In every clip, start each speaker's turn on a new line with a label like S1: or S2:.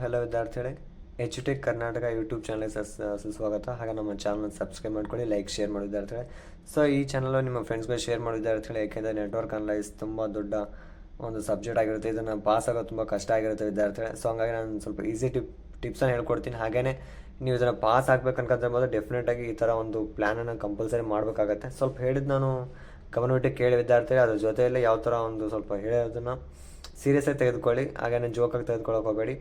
S1: Hello ವಿದ್ಯಾರ್ಥಿಗಳೇ, H tech Karnataka YouTube ಚಾನಲ್ಗೆ ಸುಸ್ವಾಗತ. ಹಾಗೆ ನಮ್ಮ ಚಾನಲ್ನ ಸಬ್ಸ್ಕ್ರೈಬ್ ಮಾಡ್ಕೊಳ್ಳಿ, ಲೈಕ್ ಶೇರ್ ಮಾಡಿ ವಿದ್ಯಾರ್ಥಿಗಳೇ. ಈ ಚಾನಲ್ ನಿಮ್ಮ ಫ್ರೆಂಡ್ಸ್ಗೆ ಶೇರ್ ಮಾಡಿ ವಿದ್ಯಾರ್ಥಿಗಳೇ. ಯಾಕೆಂದರೆ ನೆಟ್ವರ್ಕ್ ಅನಲೈಸ್ ತುಂಬ ದೊಡ್ಡ ಒಂದು ಸಬ್ಜೆಕ್ಟ್ ಆಗಿರುತ್ತೆ. ಇದನ್ನು ಪಾಸ್ ಆಗೋದು ತುಂಬ ಕಷ್ಟ ಆಗಿರುತ್ತೆ ವಿದ್ಯಾರ್ಥಿಗಳೇ. ಹಂಗಾಗಿ ನಾನು ಸ್ವಲ್ಪ ಈಸಿ ಟಿಪ್ಸನ್ನು ಹೇಳ್ಕೊಡ್ತೀನಿ. ಹಾಗೆಯೇ ನೀವು ಇದನ್ನು ಪಾಸ್ ಆಗಬೇಕು ಅನ್ಕೊಂತ ಡೆಫಿನೆಟಾಗಿ ಈ ಥರ ಒಂದು ಪ್ಲ್ಯಾನನ್ನು ಕಂಪಲ್ಸರಿ ಮಾಡಬೇಕಾಗತ್ತೆ. ಸ್ವಲ್ಪ ಹೇಳಿದ್ದು ನಾನು ಗಮನವಿಟ್ಟು ಕೇಳಿ ವಿದ್ಯಾರ್ಥಿಗಳೇ. ಅದ್ರ ಜೊತೆಯಲ್ಲೇ ಯಾವ ಥರ ಒಂದು ಸ್ವಲ್ಪ ಹೇಳೋದನ್ನು ಸೀರಿಯಸ್ಸಾಗಿ ತೆಗೆದುಕೊಳ್ಳಿ, ಹಾಗೆಯೇ ಜೋಕಾಗಿ ತೆಗೆದುಕೊಳ್ಳೋಕೆ ಹೋಗಬೇಡಿ.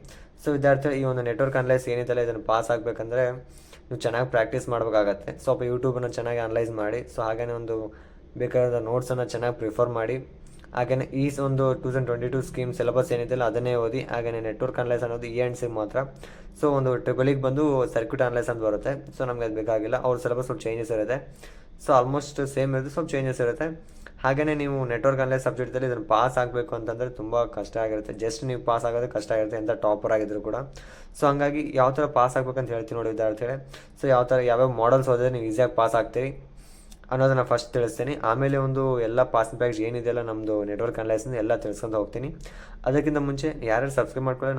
S1: ವಿದ್ಯಾರ್ಥಿಗಳು, ಈ ಒಂದು ನೆಟ್ವರ್ಕ್ ಅನಲೈಸ್ ಏನಿದೆಯಲ್ಲ, ಇದನ್ನು ಪಾಸ್ ಆಗಬೇಕಂದ್ರೆ ನೀವು ಚೆನ್ನಾಗಿ ಪ್ರಾಕ್ಟೀಸ್ ಮಾಡಬೇಕಾಗತ್ತೆ. ಸ್ವಲ್ಪ ಯೂಟ್ಯೂಬನ್ನು ಚೆನ್ನಾಗಿ ಅನಲೈಸ್ ಮಾಡಿ. ಹಾಗೆಯೇ ಒಂದು ಬೇಕಾದ ನೋಟ್ಸನ್ನು ಚೆನ್ನಾಗಿ ಪ್ರಿಫರ್ ಮಾಡಿ. ಹಾಗೆಯೇ ಈ ಒಂದು 2022 ಸ್ಕೀಮ್ ಸಿಲೆಬಸ್ ಏನಿದೆಯಲ್ಲ ಅದನ್ನೇ ಓದಿ. ಹಾಗೆಯೇ ನೆಟ್ವರ್ಕ್ ಅನಲೈಸ್ ಅನ್ನೋದು ENCಗೆ ಮಾತ್ರ. ಒಂದು ಟ್ರಿಬಲಿಗೆ ಬಂದು ಸರ್ಕ್ಯೂಟ್ ಅನಲೈಸ್ ಅಂತ ಬರುತ್ತೆ. ನಮಗೆ ಅದು ಬೇಕಾಗಿಲ್ಲ. ಅವ್ರ ಸಿಲೆಬಸ್ ಸ್ವಲ್ಪ ಚೇಂಜಸ್ ಇರುತ್ತೆ. ಆಲ್ಮೋಸ್ಟ್ ಸೇಮ್ ಇರುತ್ತೆ, ಸ್ವಲ್ಪ ಚೇಂಜಸ್ ಇರುತ್ತೆ. ಹಾಗೆಯೇ ನೀವು ನೆಟ್ವರ್ಕ್ ಅನಲೈಸ್ ಸಬ್ಜೆಕ್ಟಲ್ಲಿ ಇದನ್ನು ಪಾಸ್ ಆಗಬೇಕು ಅಂತಂದರೆ ತುಂಬ ಕಷ್ಟ ಆಗಿರುತ್ತೆ. ಜಸ್ಟ್ ನೀವು ಪಾಸ್ ಆಗೋದು ಕಷ್ಟ ಆಗಿರುತ್ತೆ, ಎಂಥ ಟಾಪರ್ ಆಗಿದ್ರು ಕೂಡ. ಹಂಗಾಗಿ ಯಾವ ಥರ ಪಾಸ್ ಆಗಬೇಕಂತ ಹೇಳ್ತೀನಿ ನೋಡಿ ವಿದ್ಯಾರ್ಥಿಗಳೇ. ಯಾವ್ಯಾವ ಮಾಡಲ್ಸ್ ಓದಿದ್ರೆ ನೀವು ಈಸಿಯಾಗಿ ಪಾಸ್ ಆಗ್ತೀರಿ ಅನ್ನೋದನ್ನು ಫಸ್ಟ್ ತಿಳಿಸ್ತೀನಿ. ಆಮೇಲೆ ಒಂದು ಎಲ್ಲ ಪಾಸಿಂಗ್ ಬ್ಯಾಗ್ಸ್ ಏನಿದೆಯಲ್ಲ ನಮ್ಮದು ನೆಟ್ವರ್ಕ್ ಅನಲೈಸ್ನ ಎಲ್ಲ ತಿಳ್ಸ್ಕೊಂಡು ಹೋಗ್ತೀನಿ. ಅದಕ್ಕಿಂತ ಮುಂಚೆ ಯಾರ್ಯಾರು ಸಬ್ಸ್ಕ್ರೈಬ್ ಮಾಡ್ಕೊಳ್ಳಿ,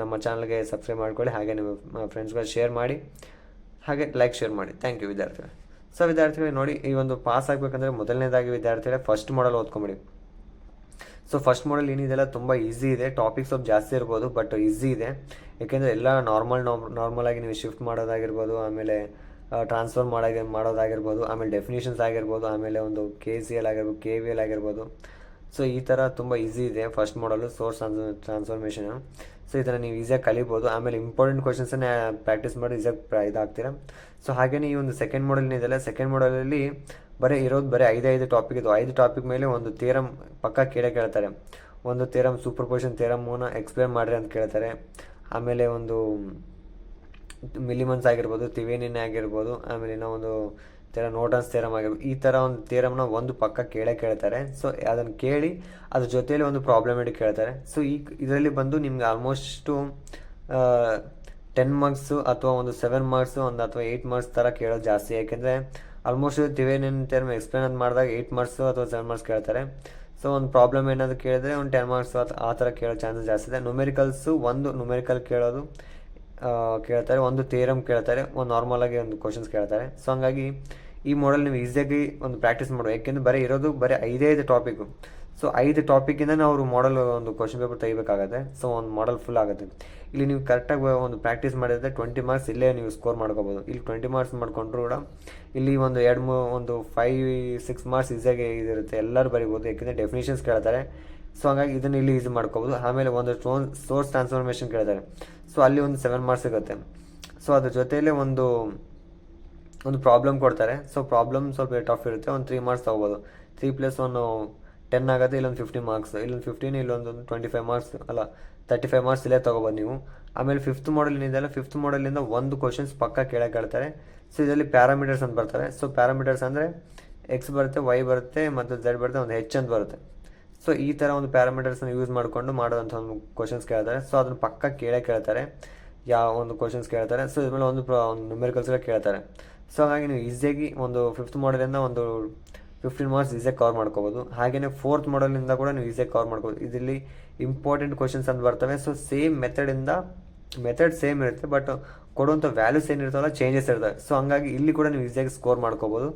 S1: ನಮ್ಮ ಚಾನಲ್ಗೆ ಸಬ್ಸ್ಕ್ರೈಬ್ ಮಾಡ್ಕೊಳ್ಳಿ. ಹಾಗೆ ನಿಮ್ಮ ಫ್ರೆಂಡ್ಸ್ಗಳು ಶೇರ್ ಮಾಡಿ, ಹಾಗೆ ಲೈಕ್ ಶೇರ್ ಮಾಡಿ. ಥ್ಯಾಂಕ್ ಯು ವಿದ್ಯಾರ್ಥಿಗಳೇ. ವಿದ್ಯಾರ್ಥಿಗಳೇ ನೋಡಿ, ಈ ಒಂದು ಪಾಸ್ ಆಗಬೇಕಂದ್ರೆ ಮೊದಲನೇದಾಗಿ ವಿದ್ಯಾರ್ಥಿಗಳೇ ಫಸ್ಟ್ ಮಾಡಲ್ ಓದ್ಕೊಂಬಿಡಿ. ಫಸ್ಟ್ ಮಾಡಲ್ ಏನಿದೆಯಲ್ಲ ತುಂಬ ಈಸಿ ಇದೆ. ಟಾಪಿಕ್ ಸ್ವಲ್ಪ ಜಾಸ್ತಿ ಇರ್ಬೋದು, ಬಟ್ ಈಸಿ ಇದೆ. ಏಕೆಂದರೆ ಎಲ್ಲ ನಾರ್ಮಲಾಗಿ ನೀವು ಶಿಫ್ಟ್ ಮಾಡೋದಾಗಿರ್ಬೋದು, ಆಮೇಲೆ ಟ್ರಾನ್ಸ್ಫರ್ ಮಾಡೋದಾಗಿರ್ಬೋದು, ಆಮೇಲೆ ಡೆಫಿನೇಷನ್ಸ್ ಆಗಿರ್ಬೋದು, ಆಮೇಲೆ ಒಂದು KCL ಆಗಿರ್ಬೋದು, KVL ಆಗಿರ್ಬೋದು. ಈ ಥರ ತುಂಬ ಈಸಿ ಇದೆ ಫಸ್ಟ್ ಮಾಡಲು, ಸೋರ್ಸ್ ಟ್ರಾನ್ಸ್ಫಾರ್ಮೇಷನ್. ಇದನ್ನು ನೀವು ಈಸಿಯಾಗಿ ಕಲಿಬೋದು. ಆಮೇಲೆ ಇಂಪಾರ್ಟೆಂಟ್ ಕ್ವಶನ್ಸನ್ನೇ ಪ್ರಾಕ್ಟೀಸ್ ಮಾಡಿ ಈಸಿಯಾಗಿ ಇದಾಗ್ತೀರಾ. ಹಾಗೆಯೇ ಈ ಒಂದು ಸೆಕೆಂಡ್ ಮಾಡಲ್ ಏನಿದೆಯಲ್ಲ, ಸೆಕೆಂಡ್ ಮಾಡಲಲ್ಲಿ ಬರೀ 5 ಟಾಪಿಕ್ ಇದು. 5 ಟಾಪಿಕ್ ಮೇಲೆ ಒಂದು ಥಿಯರಮ್ ಪಕ್ಕ ಕೇಳ್ತಾರೆ. ಒಂದು ಥಿಯರಮ್ ಸೂಪರ್ಪೋಸಿಷನ್ ಥಿಯರಮ್ನ ಎಕ್ಸ್ಪ್ಲೇನ್ ಮಾಡಿರಿ ಅಂತ ಕೇಳ್ತಾರೆ. ಆಮೇಲೆ ಒಂದು ಮಿಲಿಮನ್ಸ್ ಆಗಿರ್ಬೋದು, ಥೆವೆನಿನ್ ಆಗಿರ್ಬೋದು, ಆಮೇಲೆ ಇನ್ನೂ ಒಂದು ನೋರ್ಟನ್ಸ್ ಥಿಯರಮ್ ಆಗಿರ್ಬೋದು. ಈ ಥರ ಒಂದು ಥಿಯರಮ್ನ ಒಂದು ಪಕ್ಕ ಕೇಳ್ತಾರೆ. ಅದನ್ನು ಕೇಳಿ ಅದ್ರ ಜೊತೆಯಲ್ಲಿ ಒಂದು ಪ್ರಾಬ್ಲಮ್ ಇಟ್ಟು ಕೇಳ್ತಾರೆ. ಇದರಲ್ಲಿ ಬಂದು ನಿಮ್ಗೆ ಆಲ್ಮೋಸ್ಟು 10 ಮಾರ್ಕ್ಸು ಅಥವಾ ಒಂದು 7 ಮಾರ್ಕ್ಸು ಅಥವಾ 8 ಮಾರ್ಕ್ಸ್ ಥರ ಕೇಳೋದು ಜಾಸ್ತಿ. ಯಾಕೆಂದರೆ ಆಲ್ಮೋಸ್ಟ್ ಥೆವೆನಿನ್ ಥಿಯರಮ್ ಎಕ್ಸ್ಪ್ಲೇನ್ ಅಂತ ಮಾಡಿದಾಗ 8 ಮಾರ್ಕ್ಸು ಅಥವಾ 7 ಮಾರ್ಕ್ಸ್ ಕೇಳ್ತಾರೆ. ಒಂದು ಪ್ರಾಬ್ಲಮ್ ಏನಾದರೂ ಕೇಳಿದ್ರೆ ಒಂದು 10 ಮಾರ್ಕ್ಸ್ ಆ ಥರ ಕೇಳೋ ಚಾನ್ಸಸ್ ಜಾಸ್ತಿ ಇದೆ. ಒಂದು ನ್ಯೂಮೆರಿಕಲ್ ಕೇಳ್ತಾರೆ, ಒಂದು ಥಿಯರಮ್ ಕೇಳ್ತಾರೆ, ಒಂದು ನಾರ್ಮಲಾಗಿ ಒಂದು ಕ್ವಶನ್ಸ್ ಕೇಳ್ತಾರೆ. ಹಂಗಾಗಿ ಈ ಮಾಡಲ್ ನೀವು ಈಸಿಯಾಗಿ ಒಂದು ಪ್ರಾಕ್ಟೀಸ್ ಮಾಡಬೇಕು. ಯಾಕೆಂದರೆ ಬರೀ 5 ಟಾಪಿಕ್ಕು. 5 ಟಾಪಿಕಿಂದ ನಾವು ಮಾಡಲ್ ಒಂದು ಕ್ವಶನ್ ಪೇಪರ್ ತೆಗಿಬೇಕಾಗತ್ತೆ. ಒಂದು ಮಾಡಲ್ ಫುಲ್ ಆಗುತ್ತೆ. ಇಲ್ಲಿ ನೀವು ಕರೆಕ್ಟಾಗಿ ಒಂದು ಪ್ರಾಕ್ಟೀಸ್ ಮಾಡಿದ್ರೆ 20 ಮಾರ್ಕ್ಸ್ ಇಲ್ಲೇ ನೀವು ಸ್ಕೋರ್ ಮಾಡ್ಕೋಬೋದು. ಇಲ್ಲಿ 20 ಮಾರ್ಕ್ಸ್ ಮಾಡ್ಕೊಂಡ್ರು ಕೂಡ ಇಲ್ಲಿ ಒಂದು 5-6 ಮಾರ್ಕ್ಸ್ ಈಸಿಯಾಗಿ ಇದಿರುತ್ತೆ, ಎಲ್ಲರೂ ಬರಿಬೋದು. ಯಾಕೆಂದರೆ ಡೆಫಿನೇಷನ್ಸ್ ಕೇಳ್ತಾರೆ. ಹಂಗಾಗಿ ಇದನ್ನು ಇಲ್ಲಿ ಈಸಿ ಮಾಡ್ಕೋಬೋದು. ಆಮೇಲೆ ಒಂದು ಸೋರ್ಸ್ ಟ್ರಾನ್ಸ್ಫಾರ್ಮೇಷನ್ ಕೇಳ್ತಾರೆ. ಅಲ್ಲಿ ಒಂದು 7 ಮಾರ್ಕ್ಸ್ ಸಿಗುತ್ತೆ. ಅದ್ರ ಜೊತೆಯಲ್ಲೇ ಒಂದು ಪ್ರಾಬ್ಲಮ್ ಕೊಡ್ತಾರೆ. ಪ್ರಾಬ್ಲಮ್ ಸ್ವಲ್ಪ ಟಫ್ ಇರುತ್ತೆ. ಒಂದು 3 ಮಾರ್ಕ್ಸ್ ತೊಗೋಬೋದು. 3 + 1 10 ಆಗುತ್ತೆ. ಇಲ್ಲೊಂದು 15 ಮಾರ್ಕ್ಸ್, ಇಲ್ಲೊಂದು 15, ಇಲ್ಲೊಂದು 25 ಮಾರ್ಕ್ಸ್ 35 ಮಾರ್ಕ್ಸ್ ಇಲ್ಲೇ ತೊಗೋಬೋದು ನೀವು. ಆಮೇಲೆ ಫಿಫ್ತ್ ಮಾಡಲ್ ಏನಿದೆಯಲ್ಲ, ಫಿಫ್ತ್ ಮಾಡಲಿಂದ ಒಂದು ಕ್ವಶನ್ಸ್ ಪಕ್ಕ ಕೇಳ್ತಾರೆ. ಇದರಲ್ಲಿ ಪ್ಯಾರಾಮೀಟರ್ಸ್ ಅಂತ ಬರ್ತಾರೆ. ಪ್ಯಾರಾಮೀಟರ್ಸ್ ಅಂದರೆ X ಬರುತ್ತೆ, Y ಬರುತ್ತೆ, ಮತ್ತು Z ಬರುತ್ತೆ, ಒಂದು H ಅಂತ ಬರುತ್ತೆ. ಈ ಥರ ಒಂದು ಪ್ಯಾರಾಮೀಟರ್ಸ್ನ ಯೂಸ್ ಮಾಡಿಕೊಂಡು ಮಾಡೋವಂಥ ಒಂದು ಕ್ವಶನ್ಸ್ ಕೇಳ್ತಾರೆ. ಅದನ್ನು ಪಕ್ಕ ಕೇಳ್ತಾರೆ, ಯಾವ ಒಂದು ಕ್ವಶನ್ಸ್ ಕೇಳ್ತಾರೆ. ಇದ್ಮೇಲೆ ಒಂದು ನ್ಯೂಮೆರಿಕಲ್ಸ್ಗಳ ಕೇಳ್ತಾರೆ. ಹಾಗಾಗಿ ನೀವು ಈಸಿಯಾಗಿ ಒಂದು ಫಿಫ್ತ್ ಮಾಡಲಿಂದ ಒಂದು 15 ಮಾರ್ಕ್ಸ್ ಈಸಿಯಾಗಿ ಕವರ್ ಮಾಡ್ಕೋಬೋದು. ಹಾಗೆಯೇ ಫೋರ್ತ್ ಮಾಡಲಿಂದ ಕೂಡ ನೀವು ಈಸಿಯಾಗಿ ಕವರ್ ಮಾಡ್ಕೋಬೋದು. ಇದರಲ್ಲಿ ಇಂಪಾರ್ಟೆಂಟ್ ಕ್ವಶನ್ಸ್ ಅಂತ ಬರ್ತವೆ. ಸೇಮ್ ಮೆಥಡ್ ಸೇಮ್ ಇರುತ್ತೆ, ಬಟ್ ಕೊಡುವಂಥ ವ್ಯಾಲ್ಯೂಸ್ ಏನಿರ್ತಾವಲ್ಲ ಚೇಂಜಸ್ ಇರ್ತವೆ. ಹಂಗಾಗಿ ಇಲ್ಲಿ ಕೂಡ ನೀವು ಈಸಿಯಾಗಿ ಸ್ಕೋರ್ ಮಾಡ್ಕೋಬೋದು.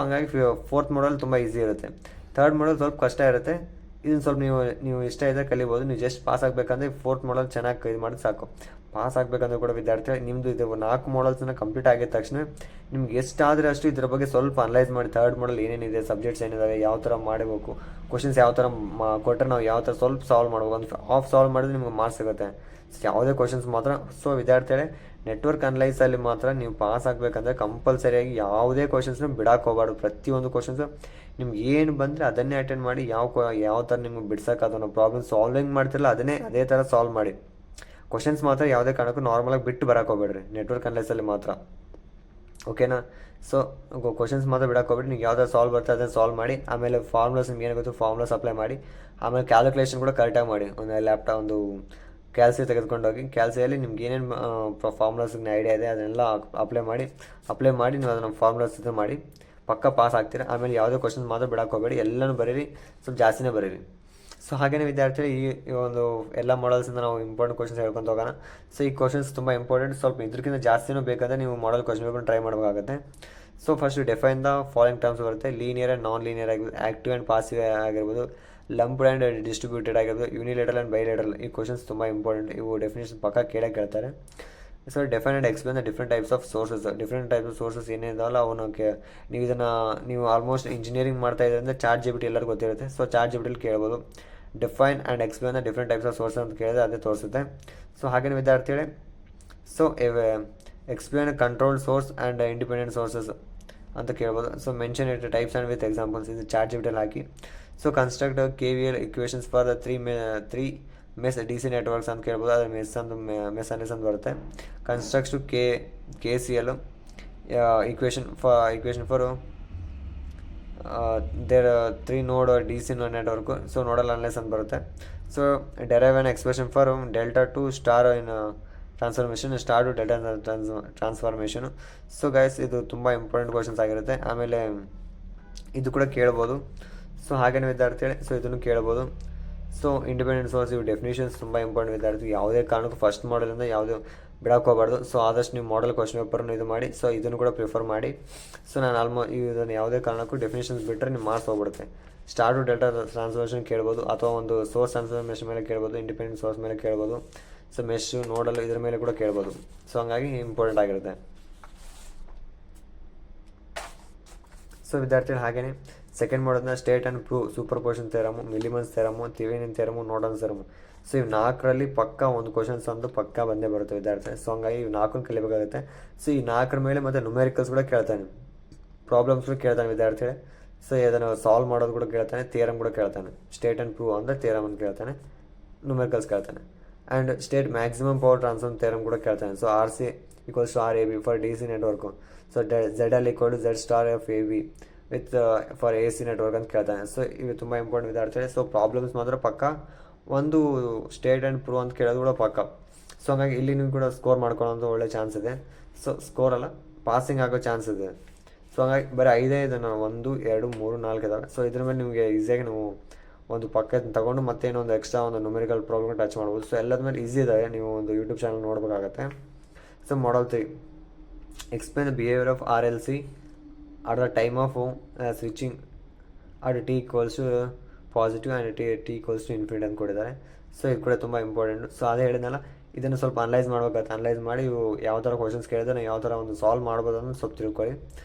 S1: ಹಂಗಾಗಿ ಫೋರ್ತ್ ಮಾಡಲ್ ತುಂಬ ಈಸಿ ಇರುತ್ತೆ. ಥರ್ಡ್ ಮಾಡಲ್ ಸ್ವಲ್ಪ ಕಷ್ಟ ಇರುತ್ತೆ. ಇದನ್ನು ಸ್ವಲ್ಪ ನೀವು ಇಷ್ಟ ಇದ್ದರೆ ಕಲಿಬೋದು. ನೀವು ಜಸ್ಟ್ ಪಾಸ್ ಆಗಬೇಕಂದ್ರೆ ಫೋರ್ತ್ ಮಾಡಲ್ ಚೆನ್ನಾಗಿ ಇದು ಮಾಡಿದ್ರೆ ಸಾಕು. ಪಾಸ್ ಆಗಬೇಕಂದ್ರೆ ಕೂಡ ವಿದ್ಯಾರ್ಥಿಗಳು ನಿಮ್ಮದು ಇದು 4 ಮಾಡಲ್ಸನ್ನು ಕಂಪ್ಲೀಟ್ ಆಗಿದ ತಕ್ಷಣ ನಿಮ್ಗೆ ಎಷ್ಟಾದರೆ ಅಷ್ಟು ಇದರ ಬಗ್ಗೆ ಸ್ವಲ್ಪ ಅನಲೈಸ್ ಮಾಡಿ. ಥರ್ಡ್ ಮಾಡಲ್ ಏನೇನಿದೆ, ಸಬ್ಜೆಕ್ಟ್ಸ್ ಏನಿದ್ದಾವೆ, ಯಾವ ಥರ ಮಾಡಬೇಕು, ಕ್ವಶನ್ಸ್ ಯಾವ ಥರ ಕೊಟ್ಟರೆ ನಾವು ಯಾವ ಥರ ಸ್ವಲ್ಪ ಸಾಲ್ವ್ ಮಾಡ್ಬೇಕು. ಒಂದು ಹಾಫ್ ಸಾಲ್ವ್ ಮಾಡಿದ್ರೆ ನಿಮ್ಗೆ ಮಾರ್ಕ್ಸ್ ಸಿಗುತ್ತೆ, ಯಾವುದೇ ಕ್ವಶನ್ಸ್ ಮಾತ್ರ. ವಿದ್ಯಾರ್ಥಿಗಳೇ, ನೆಟ್ವರ್ಕ್ ಅನಲೈಸಲ್ಲಿ ಮಾತ್ರ ನೀವು ಪಾಸ್ ಆಗಬೇಕಂದ್ರೆ ಕಂಪಲ್ಸರಿಯಾಗಿ ಯಾವುದೇ ಕ್ವಶನ್ಸ್ನ ಬಿಡಕ್ಕೆ ಹೋಗಬಾರ್ದು. ಪ್ರತಿಯೊಂದು ಕ್ವಶನ್ಸು ನಿಮ್ಗೆ ಏನು ಬಂದರೆ ಅದನ್ನೇ ಅಟೆಂಡ್ ಮಾಡಿ. ಯಾವ ಥರ ನಿಮ್ಗೆ ಬಿಡ್ಸೋಕ್ಕಾಗೋ ಪ್ರಾಬ್ಲಮ್ ಸಾಲ್ವಿಂಗ್ ಮಾಡ್ತಿರಲ್ಲ ಅದೇ ಥರ ಸಾಲ್ವ್ ಮಾಡಿ. ಕ್ವಶನ್ಸ್ ಮಾತ್ರ ಯಾವುದೇ ಕಾರಣಕ್ಕೂ ನಾರ್ಮಲಾಗಿ ಬಿಟ್ಟು ಬರೋಕ್ಕೆ ಹೋಗ್ಬೇಡ್ರಿ ನೆಟ್ವರ್ಕ್ ಅನಲೈಸಲ್ಲಿ ಮಾತ್ರ. ಓಕೆನಾ? ಕ್ವಶನ್ಸ್ ಮಾತ್ರ ಬಿಡಕ್ಕೆ ಹೋಗ್ಬಿಟ್ಟು ನೀವು ಯಾವ್ದಾದ್ರು ಸಾಲ್ವ್ ಬರ್ತದೆ ಅದನ್ನು ಸಾಲ್ವ್ ಮಾಡಿ. ಆಮೇಲೆ ಫಾರ್ಮುಲಾಸ್ ನಿಮ್ಗೆ ಏನಾಗುತ್ತೆ ಫಾರ್ಮುಲಾಸ್ ಅಪ್ಲೈ ಮಾಡಿ. ಆಮೇಲೆ ಕ್ಯಾಲ್ಕುಲೇಷನ್ ಕೂಡ ಕರೆಕ್ಟಾಗಿ ಮಾಡಿ. ಒಂದು ಕ್ಯಾಲ್ಸಿ ತೆಗೆದುಕೊಂಡೋಗಿ ಕ್ಯಾಲ್ಸಿಯಲ್ಲಿ ನಿಮ್ಗೆ ಏನೇನು ಫಾರ್ಮುಲಾಸ್ಗೆ ಐಡಿಯಾ ಇದೆ ಅದನ್ನೆಲ್ಲ ಅಪ್ಲೈ ಮಾಡಿ ನೀವು ಅದನ್ನು ಫಾರ್ಮುಲಾಸ್ ಮಾಡಿ ಪಕ್ಕ ಪಾಸ್ ಆಗ್ತೀರಾ. ಆಮೇಲೆ ಯಾವುದೇ ಕ್ವಶನ್ಸ್ ಮಾತ್ರ ಬಿಡಕ್ಕೆ ಹೋಗಬೇಡಿ, ಎಲ್ಲನೂ ಬರೀರಿ, ಸ್ವಲ್ಪ ಜಾಸ್ತಿನೇ ಬರೀರಿ. ಸೊ ಹಾಗೆಯೇ ವಿದ್ಯಾರ್ಥಿಗಳು ಈ ಒಂದು ಎಲ್ಲ ಮಾಡಲ್ಸಿಂದ ನಾವು ಇಂಪಾರ್ಟೆಂಟ್ ಕ್ವಶನ್ಸ್ ಹೇಳ್ಕೊಂತ ಹೋಗೋಣ. ಸೊ ಈ ಕ್ವಶನ್ಸ್ ತುಂಬ ಇಂಪಾರ್ಟೆಂಟ್, ಸ್ವಲ್ಪ ಇದಕ್ಕಿಂತ ಜಾಸ್ತಿನೂ ಬೇಕಾದರೆ ನೀವು ಮಾಡಲ್ ಕ್ವಶನ್ ಪೇಪರ್ ಟ್ರೈ ಮಾಡಬೇಕಾಗುತ್ತೆ. So first define the following terms ಬರುತ್ತೆ. ಲೀನಿಯರ್ ಆ್ಯಂಡ್ ನಾನ್ ಲೀನಿಯರ್ ಆಗಿರ್ಬೋದು, ಆ್ಯಕ್ಟಿವ್ ಆ್ಯಂಡ್ ಪಾಸಿವ್ ಆಗಿರ್ಬೋದು, ಲಂಪ್ಡ್ ಆ್ಯಂಡ್ ಡಿಸ್ಟ್ರಿಬ್ಯೂಟೆಡ್ ಆಗಿರ್ಬೋದು, ಯೂನಿಲೇಟರಲ್ ಆ್ಯಂಡ್ ಬೈಲೇಟರಲ್. ಈ ಕ್ವಶನ್ಸ್ ತುಂಬ ಇಂಪಾರ್ಟೆಂಟ್, ಇವು ಡೆಫಿನೇಷನ್ ಪಕ್ಕ ಕೇಳ್ತಾರೆ. So define and explain the different types of sources. Different types of sources ಏನಿದಾವಲ್ಲ ಅವನಕ್ಕೆ ನೀವು ನೀವು ಆಲ್ಮೋಸ್ಟ್ ಇಂಜಿನಿಯರಿಂಗ್ ಮಾಡ್ತಾ ಇದ್ದರೆ ಅಂದರೆ ಚಾರ್ಟ್ ಜಿಪಿಟಿ ಎಲ್ಲರಿಗೂ ಗೊತ್ತಿರುತ್ತೆ. ಸೊ ಚಾರ್ಟ್ ಜಿಪಿಟಿಲಿ ಕೇಳ್ಬೋದು. Define and explain the different types of sources ಅಂತ ಕೇಳಿದ್ರೆ ಅದೇ ತೋರಿಸುತ್ತೆ. ಸೊ ಹಾಗೇನು ವಿದ್ಯಾರ್ಥಿಗಳೇ, so explain control source and independent sources ಅಂತ ಕೇಳ್ಬೋದು. So mention it types and with examples, ಇದು ಚಾರ್ಟ್ ಜಿಪಿಟಿಯಲ್ಲಿ ಹಾಕಿ. So construct KVL equations for the three mesh DC networks ಅಂತ ಕೇಳ್ಬೋದು. ಅದು ಮೆಸ್ ಅಂತ ಬರುತ್ತೆ. Construct KCL equation for there 3 node DC network. So nodal analyse ಅಂತ ಬರುತ್ತೆ. So derive an expression for delta to star in transformation, star to delta transformation. So guys ಇದು ತುಂಬ important questions ಆಗಿರುತ್ತೆ. ಆಮೇಲೆ ಇದು ಕೂಡ ಕೇಳ್ಬೋದು. ಸೊ ಹಾಗೇನೇ ವಿದ್ಯಾರ್ಥಿಗಳೇ, ಸೊ ಇದನ್ನು ಕೇಳ್ಬೋದು. ಸೊ ಇಂಡಿಪೆಂಡೆಂಟ್ ಸೋರ್ಸ್ ಇವು ಡೆಫಿನೇಷನ್ಸ್ ತುಂಬ ಇಂಪಾರ್ಟೆಂಟ್ ವಿದ್ಯಾರ್ಥಿ. ಯಾವುದೇ ಕಾರಣಕ್ಕೂ ಫಸ್ಟ್ ಮಾಡಲಿಂದ ಯಾವುದೇ ಬಿಡಕ್ಕೆ ಹೋಗಬಾರ್ದು. ಸೊ ಆದಷ್ಟು ನೀವು ಮಾಡಲ್ ಕ್ವಶನ್ ಪೇಪರ್ನ ಇದು ಮಾಡಿ. ಸೊ ಇದನ್ನು ಕೂಡ ಪ್ರಿಫರ್ ಮಾಡಿ. ಸೊ ನಾನು ಇದನ್ನು ಯಾವುದೇ ಕಾರಣಕ್ಕೂ ಡೆಫಿನೇಷನ್ಸ್ ಬಿಟ್ಟರೆ ನೀವು ಮಾರ್ಕ್ಸ್ ಹೋಗ್ಬಿಡುತ್ತೆ. ಸ್ಟಾರ್ ಟು ಡೆಲ್ಟಾ ಟ್ರಾನ್ಸ್ಫಾರ್ಮೇಷನ್ ಕೇಳ್ಬೋದು, ಅಥವಾ ಒಂದು ಸೋರ್ಸ್ ಟ್ರಾನ್ಸ್ಫಾರ್ಮೇಷನ್ ಮೇಲೆ ಕೇಳ್ಬೋದು, ಇಂಡಿಪೆಂಡೆಂಟ್ ಸೋರ್ಸ್ ಮೇಲೆ ಕೇಳ್ಬೋದು. ಸೊ ಮೆಶ್ಶು ನೋಡಲು ಇದ್ರ ಮೇಲೆ ಕೂಡ ಕೇಳ್ಬೋದು. ಸೊ ಹಂಗಾಗಿ ಇಂಪಾರ್ಟೆಂಟ್ ಆಗಿರುತ್ತೆ. ಸೊ ವಿದ್ಯಾರ್ಥಿಗಳು ಹಾಗೆಯೇ ಸೆಕೆಂಡ್ ಮಾಡೋದನ್ನ state and prove superposition theorem, Millman's theorem, Thevenin theorem, Norton's theorem. So ಇವು 4ರಲ್ಲಿ ಪಕ್ಕ ಒಂದು ಕ್ವಶನ್ಸ್ ಒಂದು ಪಕ್ಕ ಬಂದೇ ಬರುತ್ತೆ ವಿದ್ಯಾರ್ಥಿ. ಸೊ ಹಂಗಾಗಿ ಇವು 4 ಕಲಿಬೇಕಾಗುತ್ತೆ. ಸೊ ಈ 4 ಮೇಲೆ ಮತ್ತು ನ್ಯೂಮೆರಿಕಲ್ಸ್ ಕೂಡ ಕೇಳ್ತಾನೆ, ಪ್ರಾಬ್ಲಮ್ಸ್ ಕೂಡ ಕೇಳ್ತಾನೆ ವಿದ್ಯಾರ್ಥಿಗಳೇ. ಸೊ ಇದನ್ನು ಸಾಲ್ವ್ ಮಾಡೋದು ಕೂಡ ಕೇಳ್ತಾನೆ, ಥಿಯರಮ್ ಕೂಡ ಕೇಳ್ತಾನೆ. ಸ್ಟೇಟ್ ಆ್ಯಂಡ್ ಪ್ರೂವ್ ಅಂದರೆ ಥಿಯರಮ್ ಅಂತ ಕೇಳ್ತಾನೆ, ನ್ಯೂಮೆರಿಕಲ್ಸ್ ಕೇಳ್ತಾನೆ. And state maximum power transfer theorem ಕೂಡ ಕೇಳ್ತಾನೆ. So RC = RAB for DC network. So ZL = Z star of AB with for AC network ಅಂತ ಕೇಳ್ತಾನೆ. ಸೊ ಇವು ತುಂಬ ಇಂಪಾರ್ಟೆಂಟ್ ವಿದ್ಯಾರ್ಥಿಗಳೇ. ಸೊ ಪ್ರಾಬ್ಲಮ್ಸ್ ಮಾತ್ರ ಪಕ್ಕ, ಒಂದು ಸ್ಟೇಟ್ ಆ್ಯಂಡ್ ಪ್ರೂವ್ ಅಂತ ಕೇಳೋದು ಕೂಡ ಪಕ್ಕ. ಸೊ ಹಾಗಾಗಿ ಇಲ್ಲಿ ನೀವು ಕೂಡ ಸ್ಕೋರ್ ಮಾಡ್ಕೊಳ್ಳೋದು ಒಳ್ಳೆ ಚಾನ್ಸ್ ಇದೆ. ಸೊ ಸ್ಕೋರ್ ಅಲ್ಲ, ಪಾಸಿಂಗ್ ಆಗೋ ಚಾನ್ಸ್ ಇದೆ. ಸೊ ಹಾಗಾಗಿ ಬರೀ 5 ಇದನ್ನು 1 2 3 4 ಇದ್ದಾವೆ. ಸೊ ಇದ್ರ ಮೇಲೆ ನಿಮಗೆ ಈಸಿಯಾಗಿ ನೀವು ಒಂದು ಪಕ್ಕ ತಗೊಂಡು ಮತ್ತೆ ಇನ್ನೊಂದು ಎಕ್ಸ್ಟ್ರಾ ಒಂದು ನ್ಯೂಮೆರಿಕಲ್ ಪ್ರಾಬ್ಲಮ್ ಟಚ್ ಮಾಡ್ಬೋದು. ಸೊ ಎಲ್ಲದ ಮೇಲೆ ಈಸಿ ಇದ್ದಾವೆ, ನೀವು ಒಂದು ಯೂಟ್ಯೂಬ್ ಚಾನಲ್ ನೋಡಬೇಕಾಗತ್ತೆ. So model 3 explain the behaviour of RLC at the time of switching at t equals to positive and t equals to infinity ಅಂತ ಕೊಟ್ಟಿದ್ದಾರೆ. ಸೊ ಇದು ಕೂಡ ತುಂಬ ಇಂಪಾರ್ಟೆಂಟ್. ಸೊ ಅದೇ ಹೇಳಿದ್ನಲ್ಲ, ಇದನ್ನು ಸ್ವಲ್ಪ ಅನಲೈಸ್ ಮಾಡ್ಬೇಕಾಗುತ್ತೆ. ಅನಲೈಸ್ ಮಾಡಿ ಇವು ಯಾವ ಥರ ಕ್ವಶನ್ಸ್ ಕೇಳಿದ್ರೆ ನಾವು ಯಾವ ಥರ ಒಂದು ಸಾಲ್ವ್ ಮಾಡ್ಬೋದು ಅನ್ನೋದು ಸ್ವಲ್ಪ ತಿಳ್ಕೊಳ್ಳಿ.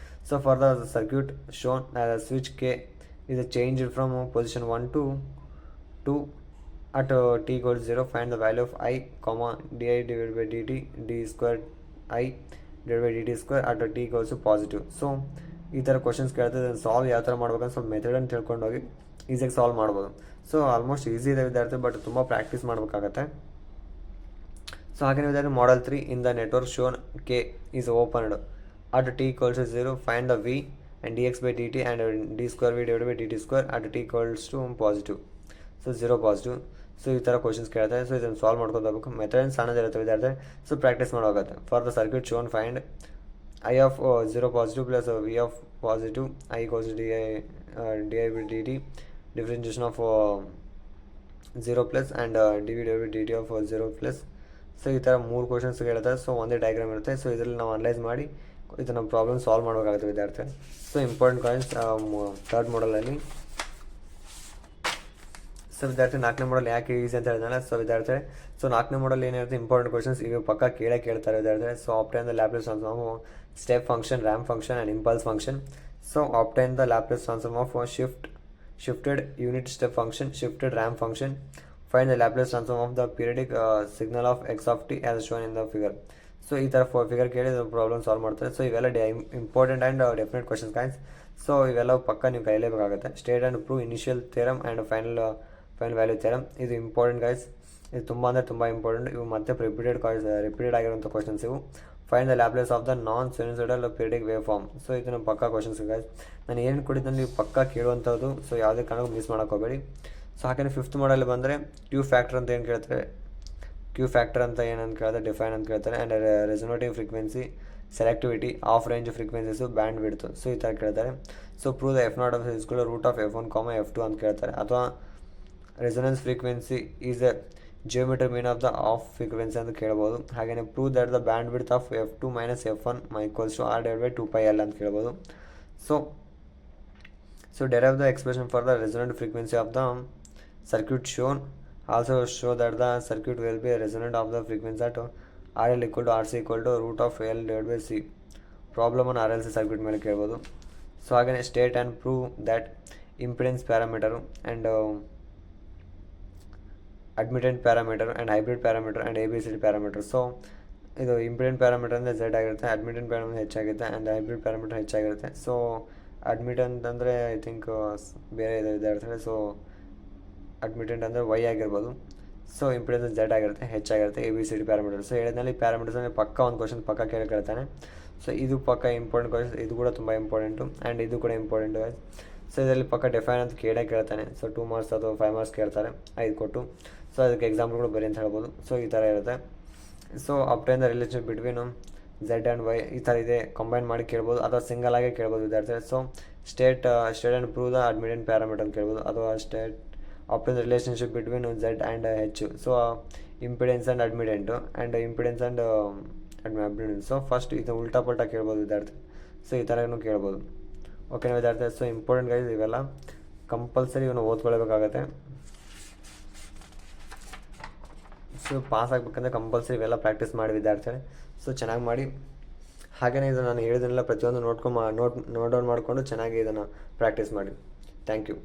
S1: So for the circuit shown switch K is changed from position 1 to 2 at t equals 0, find the value of I, di divided by dt d square I divided by dt square at t equals to positive. So ಈ ಥರ questions ಕೇಳ್ತದೆ. ಅದನ್ನು solve ಯಾವ ಥರ ಮಾಡ್ಬೇಕಂತ ಸ್ವಲ್ಪ ಮೆಥಡನ್ನು ತಿಳ್ಕೊಂಡೋಗಿ ಈಸಿಯಾಗಿ solve ಮಾಡ್ಬೋದು. ಸೊ ಆಲ್ಮೋಸ್ಟ್ ಈಸಿ ಇದೆ ವಿದ್ಯಾರ್ಥಿ, ಬಟ್ ತುಂಬ ಪ್ರಾಕ್ಟೀಸ್ ಮಾಡಬೇಕಾಗತ್ತೆ. ಸೊ ಹಾಗೆಯೇ ವಿದ್ಯಾರ್ಥಿ ಮಾಡಲ್ 3 in the network shown K is opened at t equals to 0, find the V and dx by dt and d square V divided by dt square at t equals to positive. So 0 positive. So ಈ ಥರ questions ಕೇಳ್ತಾರೆ. So ಇದನ್ನು solve ಮಾಡ್ಕೊಂಡು ಹೋಗ್ಬೇಕು. Method ಸಣ್ಣದಿರುತ್ತೆ ವಿದ್ಯಾರ್ಥಿ, so practice ಮಾಡೋಗುತ್ತೆ. For the circuit shown find I of 0 positive plus V of positive I equals to di by dt differentiation of 0 plus and dv divided by dt of 0 plus. So ಈ ಥರ 3 questions ಹೇಳ್ತಾರೆ. So ಒಂದೇ diagram ಇರುತ್ತೆ. So ಇದರಲ್ಲಿ ನಾವು analyse ಮಾಡಿ ಇದನ್ನು problem solve ಮಾಡಬೇಕಾಗುತ್ತೆ ವಿದ್ಯಾರ್ಥಿ. ಸೊ ಇಂಪಾರ್ಟೆಂಟ್ ಕಾಯಿನ್ಸ್ ಥರ್ಡ್ ಮಾಡಲಲ್ಲಿ. ಸೊ ವಿದ್ಯಾರ್ಥಿ 4ನೇ ಮಾಡಲ್ ಯಾಕೆ ಈಸಿ ಅಂತ ಹೇಳಿದ್ನಲ್ಲ. ಸೊ ವಿದ್ಯಾರ್ಥಿ, ಸೊ 4ನೇ ಮಾಡಲ್ ಏನಿರುತ್ತೆ, ಇಂಪಾರ್ಟೆಂಟ್ ಕ್ವಶನ್ಸ್ ಇವು ಪಕ್ಕ ಕೇಳ್ತಾರೆ ವಿದ್ಯಾರ್ಥಿ. So obtain the Laplace transform step function, ramp function and impulse function. So obtain the Laplace transform of shifted unit step function, shifted ramp function. Find the Laplace transform of the periodic signal of x of t as shown in the figure. So ಈ ಥರ figure ಕೇಳಿ problem solve ಮಾಡ್ತಾರೆ. So ಇವೆಲ್ಲ important and definite questions guys. So ಇವೆಲ್ಲ ಪಕ್ಕ ನೀವು ಕೈಲೇಬೇಕಾಗುತ್ತೆ. State and prove initial theorem and final value theorem. ಇದು ಇಂಪಾರ್ಟೆಂಟ್ ಗೈಸ್, ಇದು ತುಂಬ ಅಂದರೆ ತುಂಬ ಇಂಪಾರ್ಟೆಂಟ್. ಇವು ಮತ್ತೆ ರಿಪೀಟೆಡ್ ಆಗಿರುವಂಥ ಕ್ವಶನ್ಸ್ ಇವು. Find the Laplace of the non sinusoidal periodic wave form. So ಇದನ್ನು ಪಕ್ಕ ಕ್ವಶನ್ಸ್ ಗೈಸ್. ನಾನು ಏನು ಕೊಟ್ಟಿದ್ದಲ್ಲಿ ನೀವು ಪಕ್ಕ ಕೇಳುವಂಥದ್ದು. ಸೊ ಯಾವುದೇ ಕಾರಣಕ್ಕೂ ಮಿಸ್ ಮಾಡೋಕ್ಕೋಗಬೇಡಿ. ಸೊ ಹಾಗೆ 5th ಮಾಡಲ್ ಬಂದರೆ ಕ್ಯೂ ಫ್ಯಾಕ್ಟರ್ ಅಂತ ಏನು ಕೇಳ್ತಾರೆ, ಕ್ಯೂ ಫ್ಯಾಕ್ಟರ್ ಅಂತ ಏನಂತ ಕೇಳ್ತಾರೆ, ಡಿಫೈನ್ ಅಂತ ಕೇಳ್ತಾರೆ. And resonative frequency, selectivity, of range frequencies, bandwidth. So ಈ ಥರ ಕೇಳ್ತಾರೆ. So prove the F0 root of F1, F2 ಅಂತ ಕೇಳ್ತಾರೆ. ಅಥವಾ resonance frequency is a geometry mean of the of frequency ಅಂತ ಕೇಳ್ಬೋದು. ಹಾಗೆಯೇ prove that the bandwidth of F2 minus F1 equals to R/2πL ಅಂತ ಕೇಳ್ಬೋದು. So derive the expression for the resonant frequency of the circuit shown. Also show that the circuit will be resonant of the frequency at RL equal to RC equal to root of L divided by C. Problem ಅನ್ನು RLC circuit ಮೇಲೆ ಕೇಳ್ಬೋದು. So ಹಾಗೆಯೇ state and prove that impedance parameter and admittance parameter and hybrid parameter and ABCD parameter. So ಇದು impedance parameter ಅಂದರೆ Z ಆಗಿರುತ್ತೆ, admittance parameter ಹೆಚ್ಚಾಗುತ್ತೆ and hybrid parameter ಹೆಚ್ಚಾಗಿರುತ್ತೆ. So admittance ಅಂದರೆ ಐ ಥಿಂಕ್ ಬೇರೆ ಇದೆ ಇರ್ತದೆ. ಸೊ ಅಡ್ಮಿಟೆಂಟ್ ಅಂದರೆ Y ಆಗಿರ್ಬೋದು. ಸೊ ಇಂಪಿಡೆನ್ಸ್ Z ಆಗಿರುತ್ತೆ, ಹೆಚ್ಚಾಗಿರುತ್ತೆ. ABCD parameter. ಸೊ ಹೇಳಿದ್ನಲ್ಲಿ ಪ್ಯಾರಾಮೀಟರ್ಸ್ ಅಂದರೆ ಪಕ್ಕ ಒಂದು ಕ್ವಶನ್ ಪಕ್ಕ ಕೇಳ್ತಾನೆ. ಸೊ ಇದು ಪಕ್ಕ ಇಂಪಾರ್ಟೆಂಟ್ ಕ್ವಶನ್, ಇದು ಕೂಡ ತುಂಬ ಇಂಪಾರ್ಟೆಂಟು ಆ್ಯಂಡ್ ಇದು ಕೂಡ ಇಂಪಾರ್ಟೆಂಟು. ಸೊ ಇದರಲ್ಲಿ ಪಕ್ಕ ಡೆಫೈನ್ ಅಂತ ಕೇಳ್ತಾನೆ. ಸೊ 2 ಮಾರ್ಕ್ಸ್ ಅಥವಾ 5 ಮಾರ್ಕ್ಸ್ ಕೇಳ್ತಾರೆ 5 ಕೊಟ್ಟು. ಸೊ ಅದಕ್ಕೆ ಎಕ್ಸಾಂಪಲ್ಗಳು ಬರೀ ಅಂತ ಹೇಳ್ಬೋದು. ಸೊ ಈ ಥರ ಇರುತ್ತೆ. So obtain the relation between Z and Y ಈ ಥರ ಇದೆ, ಕಂಬೈನ್ ಮಾಡಿ ಕೇಳ್ಬೋದು ಅಥವಾ ಸಿಂಗಲ್ ಆಗಿ ಕೇಳ್ಬೋದು ವಿದ್ಯಾರ್ಥಿ. So state and prove the admittance parameter ಅಂತ ಕೇಳ್ಬೋದು, ಅಥವಾ state obtain the relationship between Z and H. So impedance and admittance and impedance and admittance. So first ಇದು ಉಲ್ಟಾ ಪಲ್ಟಾ ಕೇಳ್ಬೋದು ವಿದ್ಯಾರ್ಥಿ. ಸೊ ಈ ಥರನೂ ಕೇಳ್ಬೋದು. ಓಕೆನಾ ವಿದ್ಯಾರ್ಥಿ? ಸೊ ಇಂಪಾರ್ಟೆಂಟ್ ಗೈಸ್ ಇವೆಲ್ಲ ಕಂಪಲ್ಸರಿ ಇವನು ಓದ್ಕೊಳ್ಬೇಕಾಗತ್ತೆ. ಸೊ ಪಾಸ್ ಆಗಬೇಕಂದ್ರೆ ಕಂಪಲ್ಸರಿ ಇವೆಲ್ಲ ಪ್ರಾಕ್ಟೀಸ್ ಮಾಡಿ ವಿದ್ಯಾರ್ಥಿಗಳೇ. ಸೊ ಚೆನ್ನಾಗಿ ಮಾಡಿ. ಹಾಗೆಯೇ ಇದು ನಾನು ಹೇಳಿದನ್ನೆಲ್ಲ ಪ್ರತಿಯೊಂದು ನೋಟ್ ಡೌನ್ ಮಾಡಿಕೊಂಡು ಚೆನ್ನಾಗಿ ಇದನ್ನು ಪ್ರಾಕ್ಟೀಸ್ ಮಾಡಿ. Thank you.